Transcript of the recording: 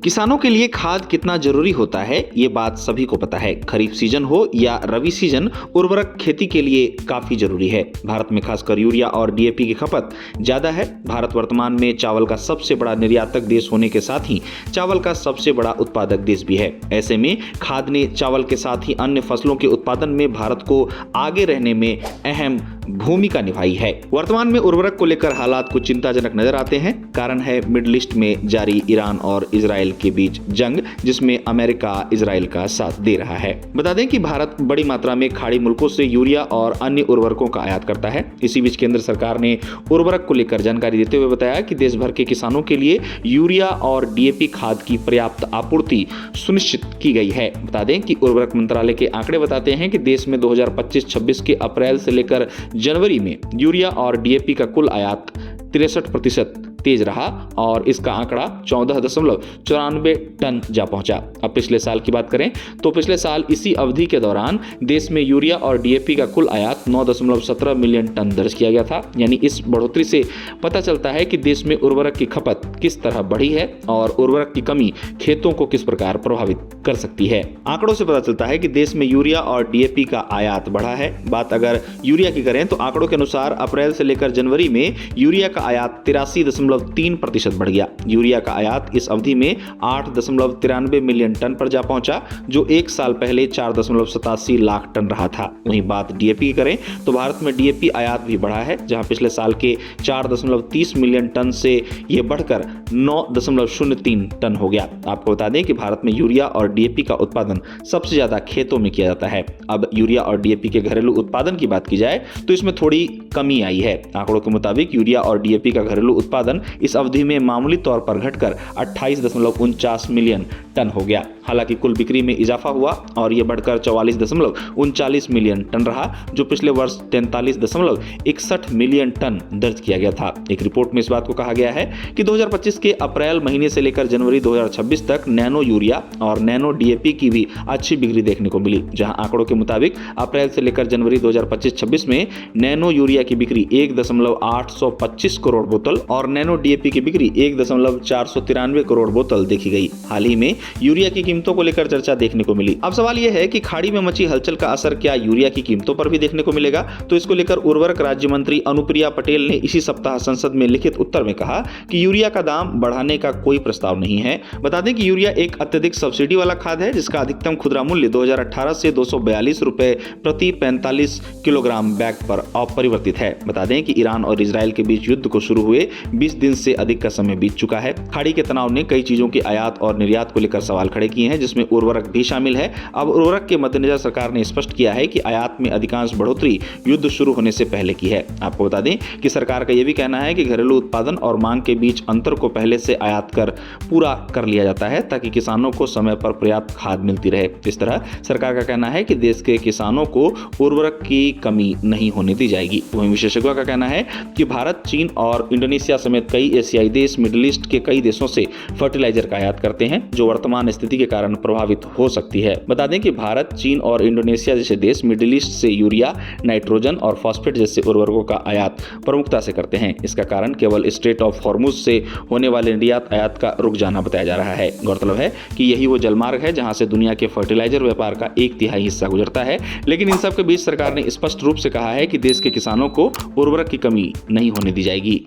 किसानों के लिए खाद कितना जरूरी होता है, ये बात सभी को पता है। खरीफ सीजन हो या रबी सीजन, उर्वरक खेती के लिए काफी जरूरी है। भारत में खासकर यूरिया और डीएपी की खपत ज्यादा है। भारत वर्तमान में चावल का सबसे बड़ा निर्यातक देश होने के साथ ही चावल का सबसे बड़ा उत्पादक देश भी है। ऐसे में खाद ने चावल के साथ ही अन्य फसलों के उत्पादन में भारत को आगे रहने में अहम भूमिका निभाई है। वर्तमान में उर्वरक को लेकर हालात कुछ चिंताजनक नजर आते हैं। कारण है मिडिल ईस्ट में जारी ईरान और इजराइल के बीच जंग, जिसमें अमेरिका इजराइल का साथ दे रहा है। बता दें कि भारत बड़ी मात्रा में खाड़ी मुल्कों से यूरिया और अन्य उर्वरकों का आयात करता है। इसी बीच केंद्र सरकार ने उर्वरक को लेकर जानकारी देते हुए बताया कि देश भर के किसानों के लिए यूरिया और डीएपी खाद की पर्याप्त आपूर्ति सुनिश्चित की गई है। बता दें कि उर्वरक मंत्रालय के आंकड़े बताते हैं कि देश में 2025-26 के अप्रैल से लेकर जनवरी में यूरिया और डीएपी का कुल आयात 63% तेज रहा और इसका आंकड़ा 14.94 टन जा पहुंचा। अब पिछले साल की बात करें तो पिछले साल इसी अवधि के दौरान देश में यूरिया और डीएपी का कुल आयात 9.17 मिलियन टन दर्ज किया गया था। यानी इस बढ़ोतरी से पता चलता है कि देश में उर्वरक की खपत किस तरह बढ़ी है और उर्वरक की कमी खेतों को किस प्रकार प्रभावित कर सकती है। आंकड़ों से पता चलता है कि देश में यूरिया और डीएपी का आयात बढ़ा है। बात अगर यूरिया की करें तो आंकड़ों के अनुसार अप्रैल से लेकर जनवरी में यूरिया का आयात 83.3% बढ़ गया। यूरिया का आयात इस अवधि में 8.93 मिलियन टन पर जा पहुंचा, जो एक साल पहले 4.87 लाख टन रहा था। वहीं बात डीएपी की करें तो भारत में डीएपी आयात भी बढ़ा है, जहां पिछले साल के 4.30 मिलियन टन से यह बढ़कर 9.03 टन हो गया। आपको बता दें कि भारत में यूरिया और डीएपी का उत्पादन सबसे ज्यादा खेतों में किया जाता है। अब यूरिया और डीएपी के घरेलू उत्पादन की बात की जाए तो इसमें थोड़ी कमी आई है। आंकड़ों के मुताबिक यूरिया और डीएपी का घरेलू उत्पादन इस अवधि में मामूली तौर पर घटकर 28.49 मिलियन टन हो गया। हालांकि कुल बिक्री में इजाफा हुआ और यह बढ़कर 44.39 मिलियन टन रहा, जो पिछले वर्ष 43.61 मिलियन टन दर्ज किया गया था। एक रिपोर्ट में इस बात को कहा गया है कि 2025 के अप्रैल महीने से लेकर जनवरी 2026 तक नैनो यूरिया और नैनो डीएपी की भी अच्छी बिक्री देखने को मिली, जहां आंकड़ों के मुताबिक अप्रैल से लेकर जनवरी 2025-26 में नैनो यूरिया की बिक्री 1.825 करोड़ बोतल और नैनो डीएपी की बिक्री 1.493 करोड़ बोतल देखी गई। हाल ही में यूरिया की कीमतों को लेकर चर्चा देखने को मिली। अब सवाल यह है कि खाड़ी में मची हलचल का असर क्या यूरिया की कीमतों पर भी देखने को मिलेगा? तो इसको लेकर उर्वरक राज्य मंत्री अनुप्रिया पटेल ने इसी सप्ताह संसद में लिखित उत्तर में कहा कि यूरिया का दाम बढ़ाने का कोई प्रस्ताव नहीं है। बता दें कि यूरिया एक अत्यधिक सब्सिडी वाला खाद है, जिसका अधिकतम खुदरा मूल्य 2018 से 242 रुपए प्रति 45 किलोग्राम बैग पर अपरिवर्तित है। बता दें कि ईरान और इजराइल के बीच युद्ध को शुरू हुए 20 दिन से अधिक का समय बीत चुका है। खाड़ी के तनाव ने कई चीजों की आयात और निर्यात को लेकर सवाल खड़े किए हैं, जिसमें उर्वरक भी शामिल है। अब उर्वरक के मद्देनजर सरकार ने स्पष्ट किया है कि आयात में अधिकांश बढ़ोतरी युद्ध शुरू होने से पहले की है। आपको बता दें कि सरकार का यह भी कहना है कि घरेलू उत्पादन और मांग के बीच अंतर को पहले से आयात कर पूरा कर लिया जाता है, ताकि किसानों को समय पर पर्याप्त खाद मिलती रहे। इस तरह सरकार का कहना है कि देश के किसानों को उर्वरक की कमी नहीं होने दी जाएगी। वहीं विशेषज्ञों का कहना है कि भारत, चीन और इंडोनेशिया समेत कई एशियाई देश मिडिल ईस्ट के कई देशों से फर्टिलाइजर का आयात करते हैं, जो वर्तमान स्थिति के कारण प्रभावित हो सकती है। बता दें कि भारत, चीन और इंडोनेशिया जैसे देश मिडिल ईस्ट से यूरिया, नाइट्रोजन और फॉस्फेट जैसे उर्वरकों का आयात प्रमुखता से करते हैं। इसका कारण केवल स्ट्रेट ऑफ हॉर्मुज से होने वाले निर्यात आयात का रुक जाना बताया जा रहा है। गौरतलब है कि यही वो जलमार्ग है जहां से दुनिया के फर्टिलाइजर व्यापार का 1/3 हिस्सा गुजरता है। लेकिन इन सब के बीच सरकार ने स्पष्ट रूप से कहा है कि देश के किसानों को उर्वरक की कमी नहीं होने दी जाएगी।